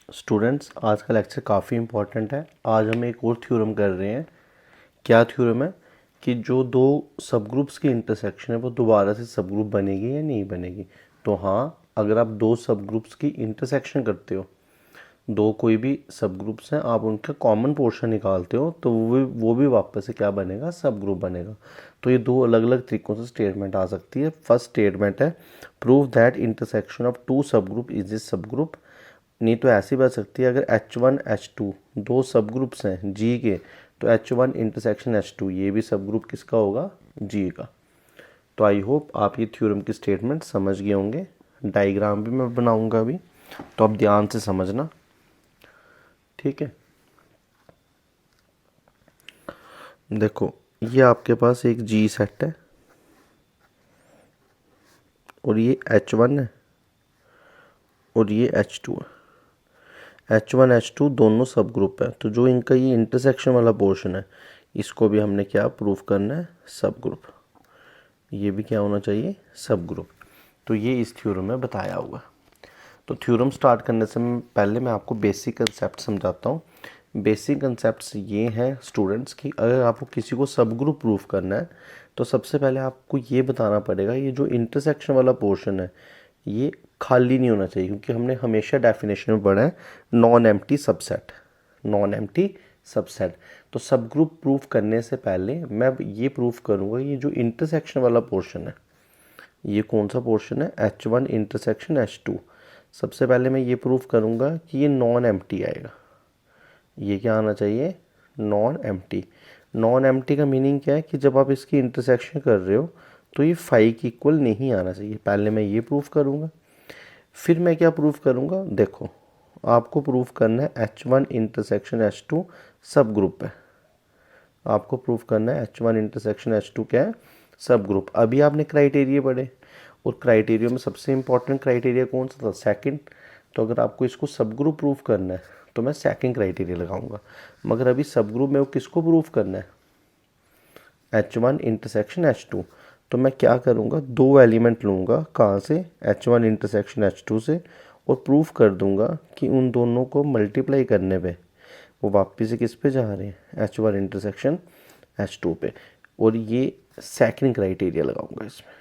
Students, आज का lecture काफ़ी इम्पोर्टेंट है। आज हम एक और थ्योरम कर रहे हैं। क्या थ्योरम है कि जो दो सब ग्रुप्स की इंटरसेक्शन है वो दोबारा से सब ग्रुप बनेगी या नहीं बनेगी। तो हाँ, अगर आप दो सब ग्रुप्स की इंटरसेक्शन करते हो, दो कोई भी सब ग्रुप्स हैं, आप उनका कॉमन पोर्शन निकालते हो तो वो भी वापस से क्या बनेगा, सब ग्रुप बनेगा। तो ये दो अलग अलग तरीकों से स्टेटमेंट आ सकती है। फर्स्ट स्टेटमेंट है prove that intersection of two subgroup is this subgroup. नहीं तो ऐसी बन सकती है, अगर H1 H2 दो सब ग्रुप्स हैं जी के, तो H1 इंटरसेक्शन H2 ये भी सब ग्रुप किसका होगा, जी का। तो आई होप आप ये थ्योरम की स्टेटमेंट समझ गए होंगे। डायग्राम भी मैं बनाऊंगा अभी, तो आप ध्यान से समझना, ठीक है। देखो, ये आपके पास एक जी सेट है और ये H1 है और ये H2 है। H1 H2 दोनों सब ग्रुप है, तो जो इनका ये इंटरसेक्शन वाला पोर्शन है इसको भी हमने क्या प्रूफ करना है, सब ग्रुप। ये भी क्या होना चाहिए, सब ग्रुप। तो ये इस थ्योरम में बताया हुआ। तो थ्योरम स्टार्ट करने से पहले मैं आपको बेसिक कंसेप्ट समझाता हूँ। बेसिक कंसेप्ट्स ये हैं स्टूडेंट्स कि अगर आपको किसी को सब ग्रुप प्रूफ करना है तो सबसे पहले आपको ये बताना पड़ेगा ये जो इंटरसेक्शन वाला पोर्शन है ये खाली नहीं होना चाहिए, क्योंकि हमने हमेशा डेफिनेशन में पढ़ा है non empty subset, non empty subset. तो सब ग्रुप प्रूफ करने से पहले मैं ये प्रूफ करूँगा ये जो इंटरसेक्शन वाला पोर्शन है, ये कौन सा पोर्शन है, H1 इंटरसेक्शन H2। सबसे पहले मैं ये प्रूफ करूँगा कि ये नॉन एम्प्टी आएगा। ये क्या आना चाहिए, नॉन एम्प्टी। नॉन एम्प्टी का मीनिंग क्या है कि जब आप इसकी इंटरसेक्शन कर रहे हो तो ये फाई के इक्वल नहीं आना चाहिए। पहले मैं ये प्रूफ करूँगा, फिर मैं क्या प्रूफ करूँगा, देखो आपको प्रूफ करना है H1 इंटरसेक्शन H2 सब ग्रुप है। आपको प्रूफ करना है H1 इंटरसेक्शन H2 क्या है, सब ग्रुप। अभी आपने क्राइटेरिया पढ़े और क्राइटेरिया में सबसे इंपॉर्टेंट क्राइटेरिया कौन सा था, सेकंड। तो अगर आपको इसको सब ग्रुप प्रूफ करना है तो मैं सेकंड क्राइटेरिया लगाऊंगा। मगर अभी सब ग्रुप में वो किसको प्रूफ करना है, H1 इंटरसेक्शन H2। तो मैं क्या करूँगा, दो एलिमेंट लूँगा, कहाँ से, H1 इंटरसेक्शन H2 से, और प्रूफ कर दूँगा कि उन दोनों को मल्टीप्लाई करने पे वो वापस से किस पे जा रहे हैं, H1 इंटरसेक्शन H2 पे। और ये सेकंड क्राइटेरिया लगाऊंगा इसमें।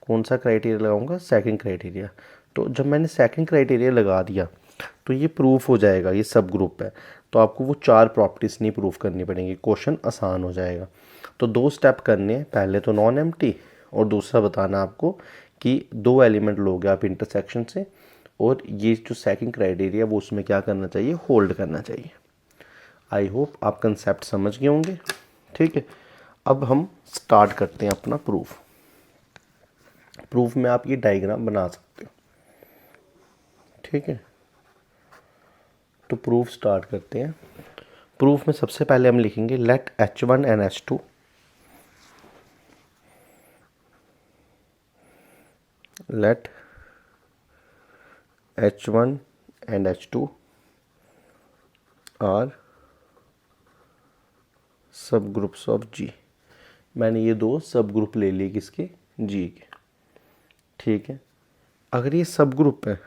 कौन सा क्राइटेरिया लगाऊंगा, सेकंड क्राइटेरिया। तो जब मैंने सेकंड क्राइटेरिया लगा दिया तो ये प्रूफ हो जाएगा ये सब ग्रुप है। तो आपको वो चार प्रॉपर्टीज नहीं प्रूफ करनी पड़ेंगी, क्वेश्चन आसान हो जाएगा। तो दो स्टेप करने हैं, पहले तो नॉन एम्प्टी और दूसरा बताना आपको कि दो एलिमेंट लोगे आप इंटरसेक्शन से, और ये जो सेकंड क्राइटेरिया वो उसमें क्या करना चाहिए, होल्ड करना चाहिए। आई होप आप कंसेप्ट समझ गए होंगे, ठीक है। अब हम स्टार्ट करते हैं अपना प्रूफ। प्रूफ में आप ये डायग्राम बना सकते हो, ठीक है। तो प्रूफ स्टार्ट करते हैं। प्रूफ में सबसे पहले हम लिखेंगे let H1 and H2 let H1 and H2 are subgroups of G। मैंने ये दो सब ग्रुप ले लिए किसके, G के, ठीक है। अगर ये सब ग्रुप है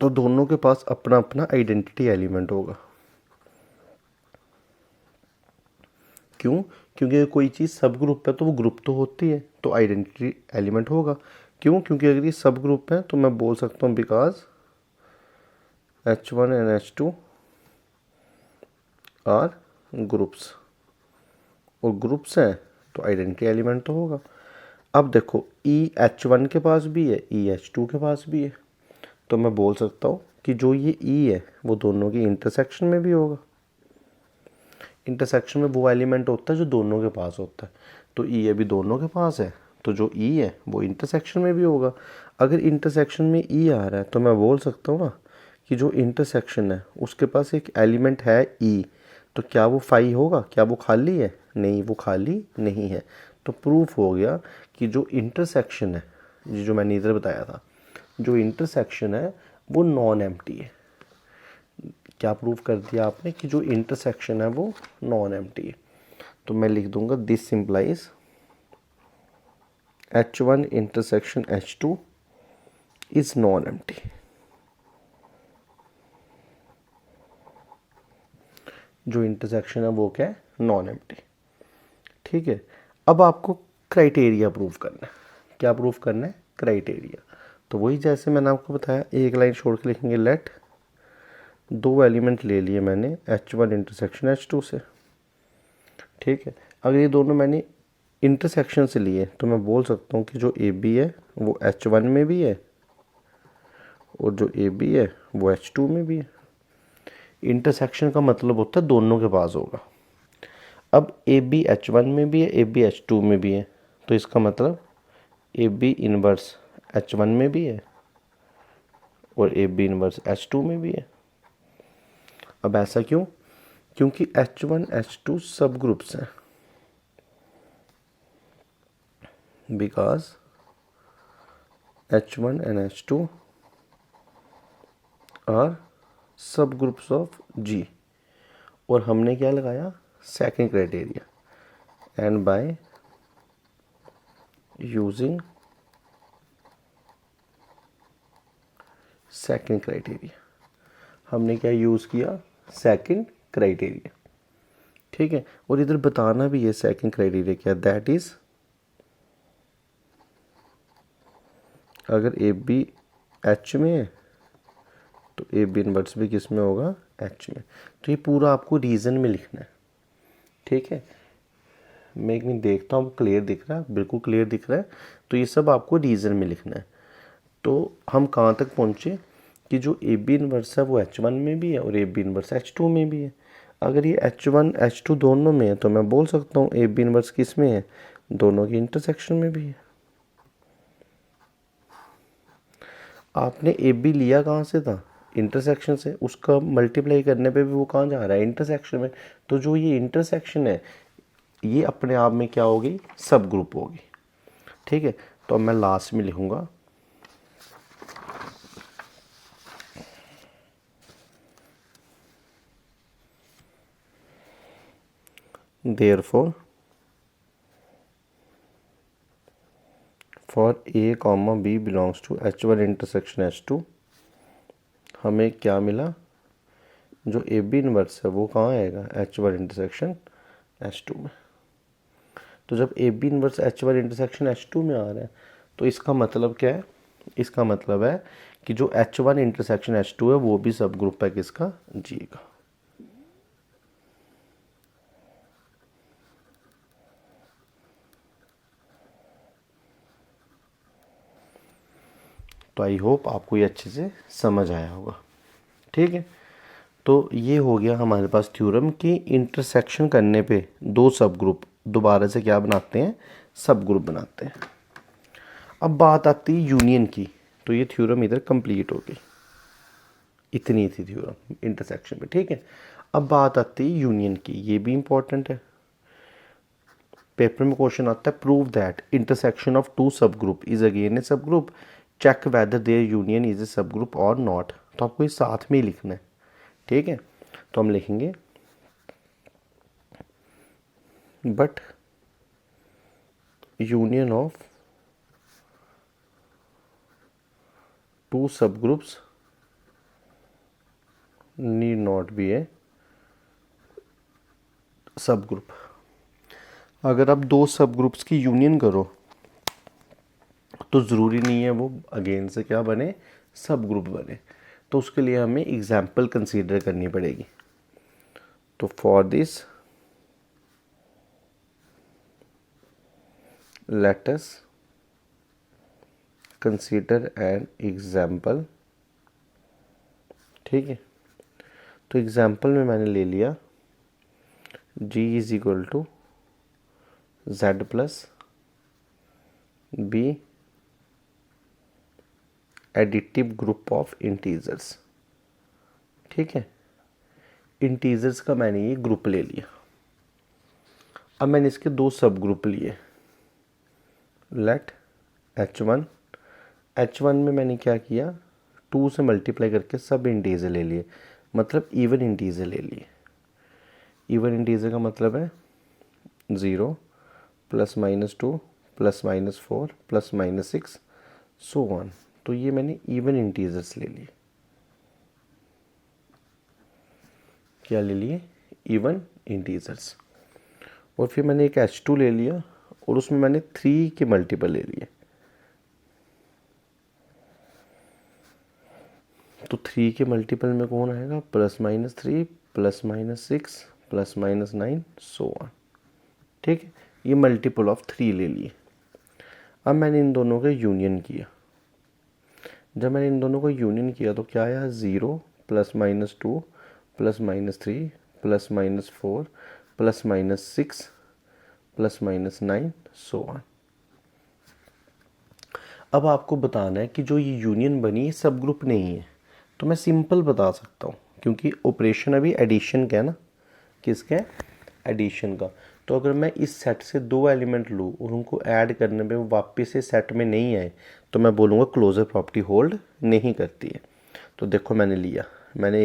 तो दोनों के पास अपना अपना आइडेंटिटी एलिमेंट होगा। क्यों, क्योंकि कोई चीज़ सब ग्रुप है तो वो ग्रुप तो होती है, तो आइडेंटिटी एलिमेंट होगा। क्यों, क्योंकि अगर ये सब ग्रुप है तो मैं बोल सकता हूँ because H1 and H2 are groups, और ग्रुप्स हैं तो आइडेंटिटी एलिमेंट तो होगा। अब देखो EH1 के पास भी है, EH2 के पास भी है, तो मैं बोल सकता हूँ कि जो ये E है वो दोनों की इंटरसेक्शन में भी होगा। इंटरसेक्शन में वो एलिमेंट होता है जो दोनों के पास होता है, तो E अभी दोनों के पास है, तो जो E है वो इंटरसेक्शन में भी होगा। अगर इंटरसेक्शन में E आ रहा है तो मैं बोल सकता हूँ ना कि जो इंटरसेक्शन है उसके पास एक एलिमेंट है E, तो क्या वो फाई होगा, क्या वो खाली है, नहीं वो खाली नहीं है। तो प्रूफ हो गया कि जो इंटरसेक्शन है, ये जो मैंने इधर बताया था, जो इंटरसेक्शन है वो नॉन एम्प्टी है। क्या प्रूफ कर दिया आपने कि जो इंटरसेक्शन है वो नॉन एम्प्टी है। तो मैं लिख दूंगा this simplifies H1 intersection H2 is non empty. जो इंटरसेक्शन है वो क्या है, नॉन एम्प्टी। ठीक है, अब आपको क्राइटेरिया प्रूव करना है। क्या प्रूव करना है, क्राइटेरिया। तो वही जैसे मैंने आपको बताया, एक लाइन छोड़ के लिखेंगे लेट, दो एलिमेंट ले लिए मैंने H1 इंटरसेक्शन H2 से। ठीक है, अगर ये दोनों मैंने इंटरसेक्शन से लिए तो मैं बोल सकता हूँ कि जो ए बी है वो H1 में भी है और जो ए बी है वो H2 में भी है। इंटरसेक्शन का मतलब होता है दोनों के पास होगा। अब ए बी H1 में भी है, ए बी H2 में भी है, तो इसका मतलब ए बी इनवर्स H1 में भी है और ए बी इनवर्स H2 में भी है। अब ऐसा क्यों, क्योंकि H1 H2 सब ग्रुप्स हैं, because H1 and H2 are subgroups of G। और हमने क्या लगाया, second criteria, and by using second criteria, हमने क्या यूज़ किया, सेकंड क्राइटेरिया। ठीक है, और इधर बताना भी है सेकंड क्राइटेरिया क्या, दैट इज अगर ए बी एच में है तो ए बी इनवर्स भी किस में होगा, एच में। तो ये पूरा आपको रीज़न में लिखना है। ठीक है, मैं एक मिनट देखता हूँ क्लियर दिख रहा है, बिल्कुल क्लियर दिख रहा है। तो ये सब आपको रीज़न में लिखना है। तो हम कहाँ तक पहुँचे कि जो ए बी इनवर्स है वो H1 में भी है और ए बी इनवर्स H2 में भी है। अगर ये H1 H2 दोनों में है तो मैं बोल सकता हूँ ए बी इनवर्स किस में है, दोनों की इंटरसेक्शन में भी है। आपने ए बी लिया कहाँ से था, इंटरसेक्शन से, उसका मल्टीप्लाई करने पे भी वो कहाँ जा रहा है, इंटरसेक्शन में। तो जो ये इंटरसेक्शन है ये अपने आप में क्या होगी, सब ग्रुप होगी। ठीक है, तो अब मैं लास्ट में लिखूंगा therefore for a comma b belongs to H1 intersection H2, हमें क्या मिला, जो ए बी इनवर्स है वो कहाँ आएगा, H1 इंटरसेक्शन H2 में। तो जब A B inverse H1 intersection H2 में आ रहा है तो इसका मतलब क्या है, इसका मतलब है कि जो H1 इंटरसेक्शन H2 है वो भी सब ग्रुप है किसका, G का। तो आई होप आपको ये अच्छे से समझ आया होगा। ठीक है, तो ये हो गया हमारे पास थ्योरम कि इंटरसेक्शन करने पे दो सब ग्रुप दोबारा से क्या बनाते हैं, सब ग्रुप बनाते हैं। अब बात आती है यूनियन की, तो ये थ्योरम इधर कंप्लीट हो गई, इतनी थी थ्योरम इंटरसेक्शन पे। ठीक है, अब बात आती है यूनियन की, ये भी इंपॉर्टेंट है। पेपर में क्वेश्चन आता है prove that intersection of two subgroup is again a subgroup, check whether their union is a subgroup और नॉट। तो आपको ये साथ में ही लिखना है। ठीक है, तो हम लिखेंगे बट यूनियन ऑफ टू सब ग्रुप्स नीड नॉट बी ए सब ग्रुप। अगर आप दो सब ग्रुप्स की यूनियन करो तो ज़रूरी नहीं है वो अगेन से क्या बने, सब ग्रुप बने। तो उसके लिए हमें एग्जाम्पल कंसीडर करनी पड़ेगी। तो for this let us consider an example. ठीक है, तो एग्जाम्पल में मैंने ले लिया G is equal to Z plus be additive group of integers. ठीक है, इंटीजर्स का मैंने ये ग्रुप ले लिया। अब मैंने इसके दो सब ग्रुप लिए, लेट H1, H1 में मैंने क्या किया, 2 से मल्टीप्लाई करके सब इंटीजर ले लिए, मतलब इवन इंटीजर ले लिए। इवन इंटीजर का मतलब है 0 plus minus 2 plus minus 4 plus minus 6 so on. तो ये मैंने इवन इंटीजर्स ले लिए। क्या ले लिए, इवन इंटीजर्स। और फिर मैंने एक H2 ले लिया और उसमें मैंने 3 के मल्टीपल ले लिए, तो 3 के मल्टीपल में कौन आएगा, +-3 +-6 +-9 सो ऑन। ठीक है, ये मल्टीपल ऑफ 3 ले लिए। अब मैंने इन दोनों का यूनियन किया। जब मैंने इन दोनों को यूनियन किया तो क्या आया, 0 +-2 +-3 +-4 +-6 +-9 सो ऑन। अब आपको बताना है कि जो ये यूनियन बनी है सब ग्रुप नहीं है, तो मैं सिंपल बता सकता हूँ क्योंकि ऑपरेशन अभी एडिशन का है ना, किसका है, एडिशन का। तो अगर मैं इस सेट से 2 एलिमेंट लूँ और उनको ऐड करने पे वापस से सेट में नहीं आए तो मैं बोलूँगा क्लोजर प्रॉपर्टी होल्ड नहीं करती है। तो देखो मैंने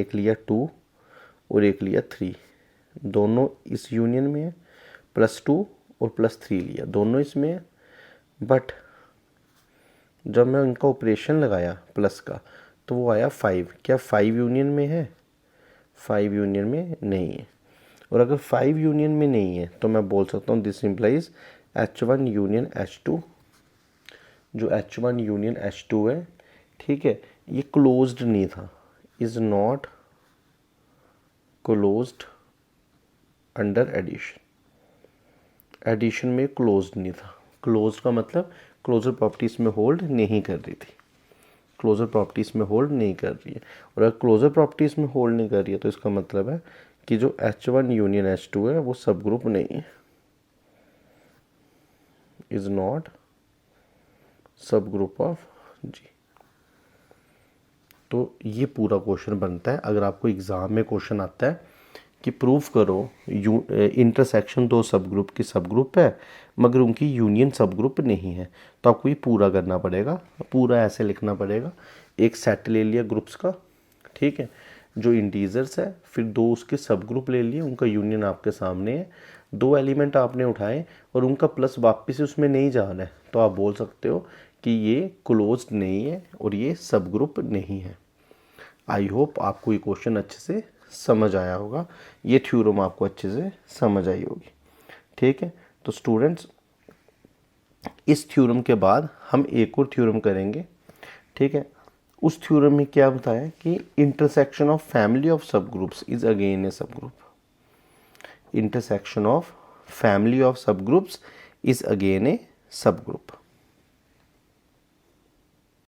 एक लिया 2 और एक लिया 3, दोनों इस यूनियन में है, +2 और +3 लिया, दोनों इसमें है। बट जब मैं इनका ऑपरेशन लगाया प्लस का तो वो आया 5। क्या 5 यूनियन में है, 5 यूनियन में नहीं है। और अगर 5 यूनियन में नहीं है तो मैं बोल सकता हूँ this implies H1 union H2। जो H1 यूनियन H2 है, ठीक है, ये क्लोज्ड नहीं था, is not closed under addition. Addition में क्लोज्ड नहीं था। क्लोज्ड का मतलब क्लोजर प्रॉपर्टीज में होल्ड नहीं कर रही थी, क्लोजर प्रॉपर्टीज में होल्ड नहीं कर रही है। और अगर क्लोजर प्रॉपर्टीज में होल्ड नहीं कर रही है तो इसका मतलब है कि जो H1 यूनियन H2 है वो सब ग्रुप नहीं है, इज नॉट सब ग्रुप ऑफ जी। तो ये पूरा क्वेश्चन बनता है। अगर आपको एग्जाम में क्वेश्चन आता है कि प्रूफ करो इंटरसेक्शन 2 सब ग्रुप की सब ग्रुप है मगर उनकी यूनियन सब ग्रुप नहीं है, तो आपको ये पूरा करना पड़ेगा। पूरा ऐसे लिखना पड़ेगा, एक सेट ले लिया ग्रुप्स का, ठीक है, जो इंटीजर्स है, फिर 2 उसके सब ग्रुप ले लिए, उनका यूनियन आपके सामने है, 2 एलिमेंट आपने उठाए और उनका प्लस वापस उसमें नहीं जा रहा है, तो आप बोल सकते हो कि ये क्लोज्ड नहीं है और ये सब ग्रुप नहीं है। आई होप आपको ये क्वेश्चन अच्छे से समझ आया होगा, ये थ्योरम आपको अच्छे से समझ आई होगी। ठीक है, तो स्टूडेंट्स इस थ्योरम के बाद हम एक और थ्योरम करेंगे। ठीक है, उस थ्योरम में क्या बताया कि इंटरसेक्शन ऑफ फैमिली ऑफ सब ग्रुप्स इज अगेन ए सब group. Intersection of family of सब ग्रुप्स इज अगेन ए सब ग्रुप।